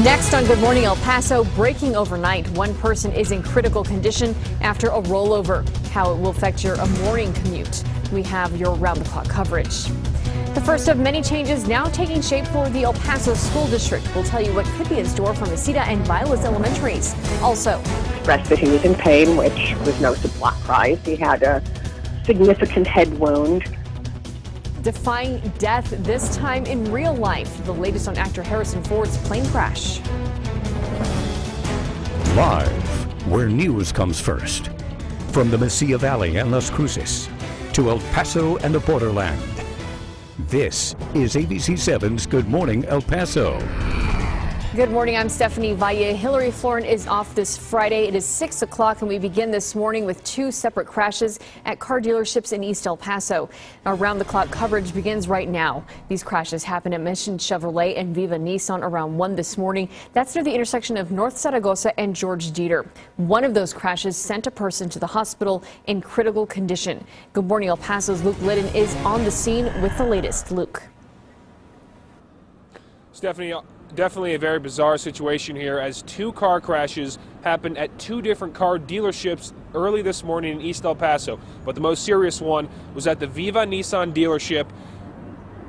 Next on Good Morning El Paso, breaking overnight. One person is in critical condition after a rollover. How it will affect your morning commute. We have your round-the-clock coverage. The first of many changes now taking shape for the El Paso School District. We'll tell you what could be in store for Mesita and Valle elementaries. Also, expressed that he was in pain, which was no surprise. He had a significant head wound. Defying death, this time in real life. The latest on actor Harrison Ford's plane crash. Live, where news comes first. From the Mesilla Valley and Las Cruces to El Paso and the borderland. This is ABC7's Good Morning El Paso. Good morning, I'm Stephanie Valle. Hillary Florin is off this Friday. It is 6 o'clock and we begin this morning with two separate crashes at car dealerships in East El Paso. Our round-the-clock coverage begins right now. These crashes happened at Mission Chevrolet and Viva Nissan around 1 this morning. That's near the intersection of North Zaragoza and George Dieter. One of those crashes sent a person to the hospital in critical condition. Good morning, El Paso's Luke Liddon is on the scene with the latest. Luke. Stephanie, definitely a very bizarre situation here as two car crashes happened at two different car dealerships early this morning in East El Paso. But the most serious one was at the Viva Nissan dealership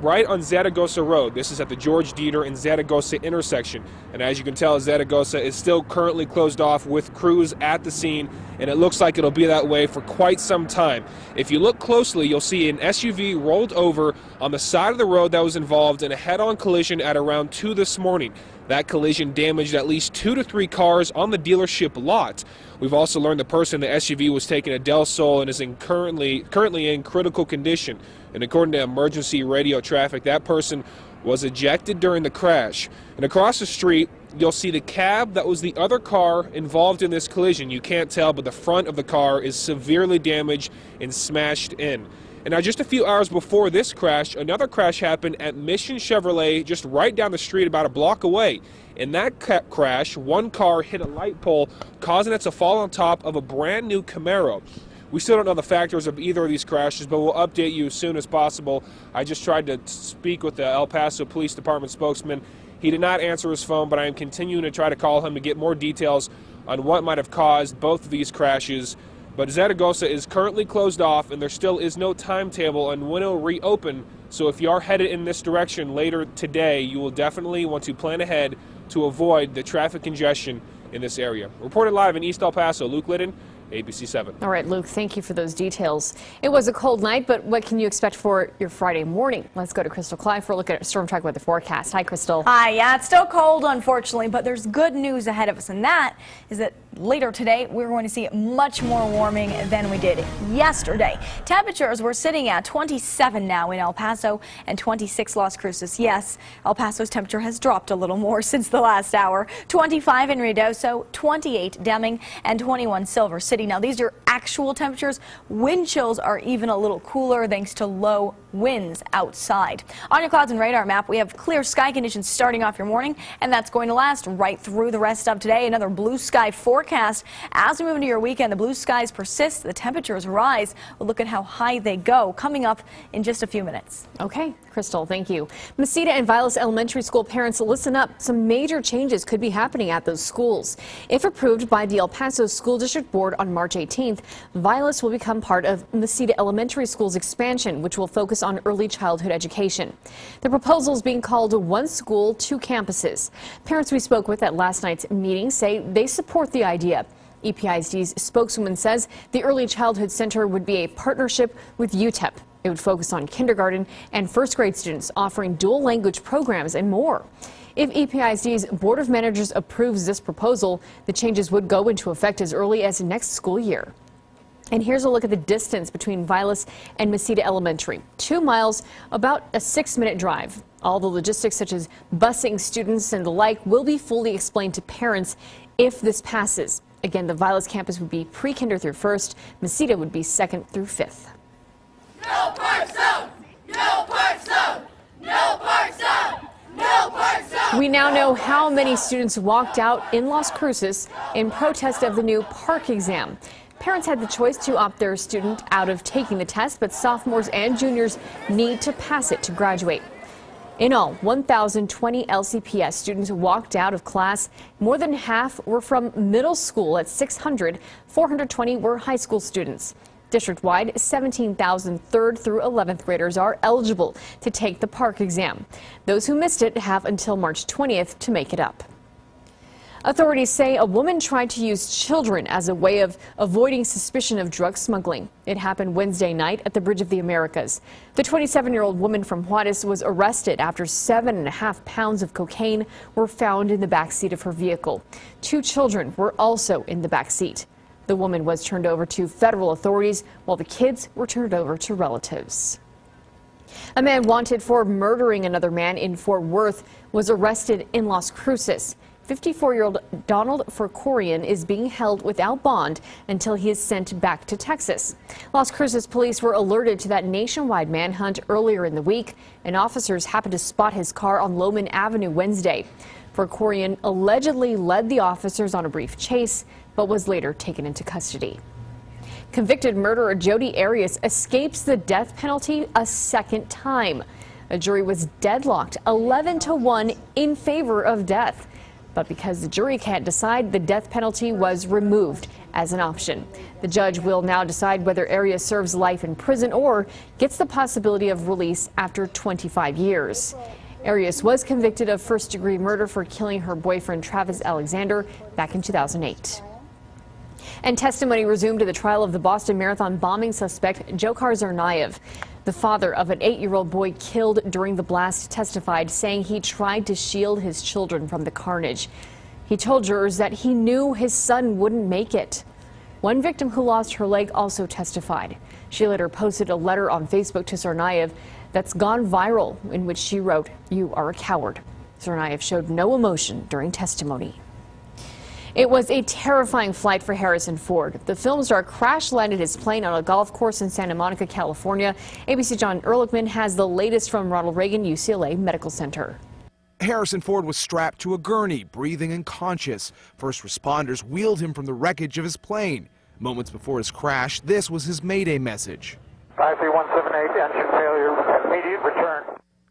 right on Zaragoza Road. This is at the George Dieter and Zaragoza intersection. And as you can tell, Zaragoza is still currently closed off with crews at the scene, and it looks like it'll be that way for quite some time. If you look closely, you'll see an SUV rolled over on the side of the road that was involved in a head-on collision at around 2 this morning. That collision damaged at least 2 to 3 cars on the dealership lot. We've also learned the person in the SUV was taken to Del Sol and is currently in critical condition. And according to emergency radio traffic, that person was ejected during the crash. And across the street, you'll see the cab that was the other car involved in this collision. You can't tell, but the front of the car is severely damaged and smashed in. And now just a few hours before this crash, another crash happened at Mission Chevrolet just right down the street about a block away. In that crash, one car hit a light pole, causing it to fall on top of a brand new Camaro. We still don't know the factors of either of these crashes, but we'll update you as soon as possible. I just tried to speak with the El Paso Police Department spokesman. He did not answer his phone, but I am continuing to try to call him to get more details on what might have caused both of these crashes. But Zaragoza is currently closed off, and there still is no timetable on when it will reopen. So if you are headed in this direction later today, you will definitely want to plan ahead to avoid the traffic congestion in this area. Reported live in East El Paso, Luke Liddon, ABC7. All right, Luke, thank you for those details. It was a cold night, but what can you expect for your Friday morning? Let's go to Crystal Clive for a look at Storm Track weather forecast. Hi, Crystal. Hi, yeah, it's still cold, unfortunately, but there's good news ahead of us, and that is that later today, we're going to see much more warming than we did yesterday. Temperatures we're sitting at 27 now in El Paso and 26 Las Cruces. Yes, El Paso's temperature has dropped a little more since the last hour. 25 in Ruidoso, 28 Deming, and 21 Silver City. Now, these are actual temperatures. Wind chills are even a little cooler thanks to low winds outside. On your clouds and radar map, we have clear sky conditions starting off your morning, and that's going to last right through the rest of today. Another blue sky forecast. As we move into your weekend, the blue skies persist, the temperatures rise. We'll look at how high they go coming up in just a few minutes. Okay, Crystal, thank you. Mesita and Valle elementary school parents, listen up. Some major changes could be happening at those schools. If approved by the El Paso School District Board on March 18th, Valle will become part of Mesita Elementary School's expansion, which will focus on early childhood education. The proposal is being called One School, Two Campuses. Parents we spoke with at last night's meeting say they support the idea. EPISD's spokeswoman says the Early Childhood Center would be a partnership with UTEP. It would focus on kindergarten and first grade students, offering dual language programs and more. If EPISD's Board of Managers approves this proposal, the changes would go into effect as early as next school year. And here's a look at the distance between Valle and Mesita Elementary. 2 miles, about a 6-minute drive. All the logistics such as busing students and the like will be fully explained to parents if this passes. Again, the Valle campus would be pre-kinder through 1st. Mesita would be 2nd through 5th. No park zone! No park zone! No park zone! No park zone! We now know how many students walked out in Las Cruces in protest of the new park exam. Parents had the choice to opt their student out of taking the test, but sophomores and juniors need to pass it to graduate. In all, 1,020 LCPS students walked out of class. More than half were from middle school. At 600, 420 were high school students. District-wide, 17,000 3rd through 11th graders are eligible to take the PARCC exam. Those who missed it have until March 20th to make it up. Authorities say a woman tried to use children as a way of avoiding suspicion of drug smuggling. It happened Wednesday night at the Bridge of the Americas. The 27-year-old woman from Juarez was arrested after 7.5 pounds of cocaine were found in the backseat of her vehicle. 2 children were also in the backseat. The woman was turned over to federal authorities while the kids were turned over to relatives. A man wanted for murdering another man in Fort Worth was arrested in Las Cruces. 54-year-old Donald Ferkorian is being held without bond until he is sent back to Texas. Las Cruces police were alerted to that nationwide manhunt earlier in the week, and officers happened to spot his car on Loman Avenue Wednesday. Ferkorian allegedly led the officers on a brief chase, but was later taken into custody. Convicted murderer Jody Arias escapes the death penalty a second time. A jury was deadlocked 11-1 in favor of death. But because the jury can't decide, the death penalty was removed as an option. The judge will now decide whether Arias serves life in prison or gets the possibility of release after 25 years. Arias was convicted of first-degree murder for killing her boyfriend Travis Alexander back in 2008. And testimony resumed to the trial of the Boston Marathon bombing suspect Dzhokhar Tsarnaev. The father of an 8-year-old boy killed during the blast testified, saying he tried to shield his children from the carnage. He told jurors that he knew his son wouldn't make it. One victim who lost her leg also testified. She later posted a letter on Facebook to Tsarnaev that's gone viral, in which she wrote, "You are a coward." Tsarnaev showed no emotion during testimony. It was a terrifying flight for Harrison Ford. The film star crash-landed his plane on a golf course in Santa Monica, California. ABC John Ehrlichman has the latest from Ronald Reagan UCLA Medical Center. Harrison Ford was strapped to a gurney, breathing unconscious. First responders wheeled him from the wreckage of his plane. Moments before his crash, this was his Mayday message. 53178, engine failure, immediate return.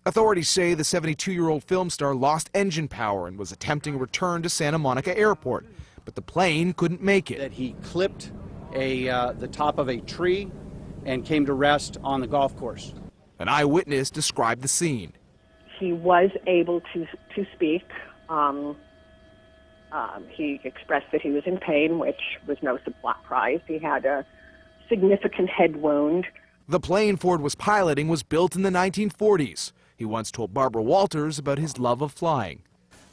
Authorities say the 72-year-old film star lost engine power and was attempting a return to Santa Monica Airport, but the plane couldn't make it. That he clipped the top of a tree and came to rest on the golf course. An eyewitness described the scene. He was able to speak. He expressed that he was in pain, which was no surprise. He had a significant head wound. The plane Ford was piloting was built in the 1940s. He once told Barbara Walters about his love of flying.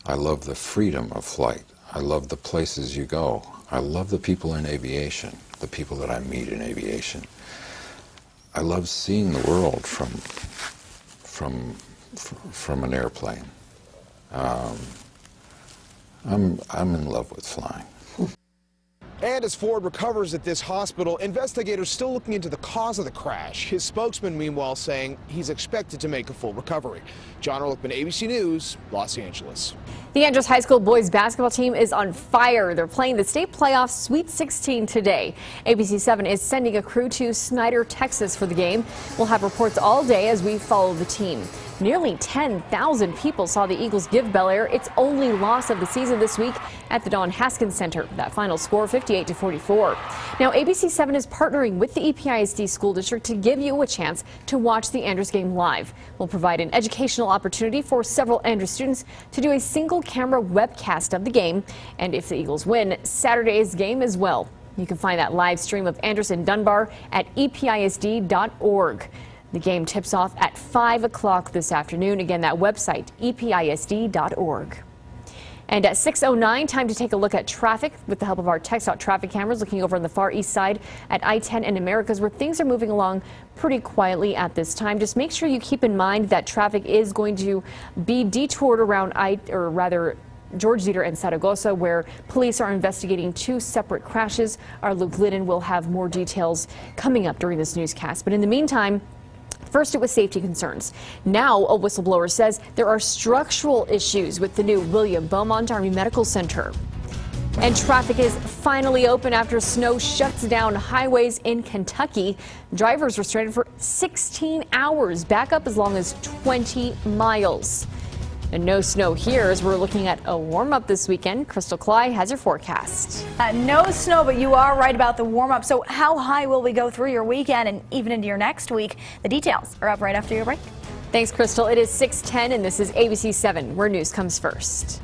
I love the freedom of flight. I love the places you go. I love the people in aviation, the people that I meet in aviation. I love seeing the world from an airplane. I'm in love with flying. And as Ford recovers at this hospital, investigators still looking into the cause of the crash. His spokesman, meanwhile, saying he's expected to make a full recovery. John Ehrlichman, ABC News, Los Angeles. The Andrews High School boys basketball team is on fire. They're playing the state playoff Sweet 16 today. ABC 7 is sending a crew to Snyder, Texas for the game. We'll have reports all day as we follow the team. Nearly 10,000 people saw the Eagles give Bel Air its only loss of the season this week at the Don Haskins Center. That final score 58-44. Now ABC 7 is partnering with the EPISD School District to give you a chance to watch the Andrews game live. We'll provide an educational opportunity for several Andrews students to do a single camera webcast of the game, and if the Eagles win, Saturday's game as well. You can find that live stream of Andrews and Dunbar at EPISD.org. The game tips off at 5 o'clock this afternoon. Again, that website, EPISD.org. And at 6:09, time to take a look at traffic with the help of our TxDOT traffic cameras, looking over on the far east side at I-10 and Americas, where things are moving along pretty quietly at this time. Just make sure you keep in mind that traffic is going to be detoured around George Dieter and Saragossa, where police are investigating 2 separate crashes. Our Luke Liddon will have more details coming up during this newscast. But in the meantime, first, it was safety concerns. Now, a whistleblower says there are structural issues with the new William Beaumont Army Medical Center. And traffic is finally open after snow shuts down highways in Kentucky. Drivers were stranded for 16 hours, back up as long as 20 miles. And no snow here as we're looking at a warm-up this weekend. Crystal Cly has your forecast. No snow, but you are right about the warm-up. So how high will we go through your weekend and even into your next week? The details are up right after your break. Thanks, Crystal. It is 6:10 and this is ABC 7, where news comes first.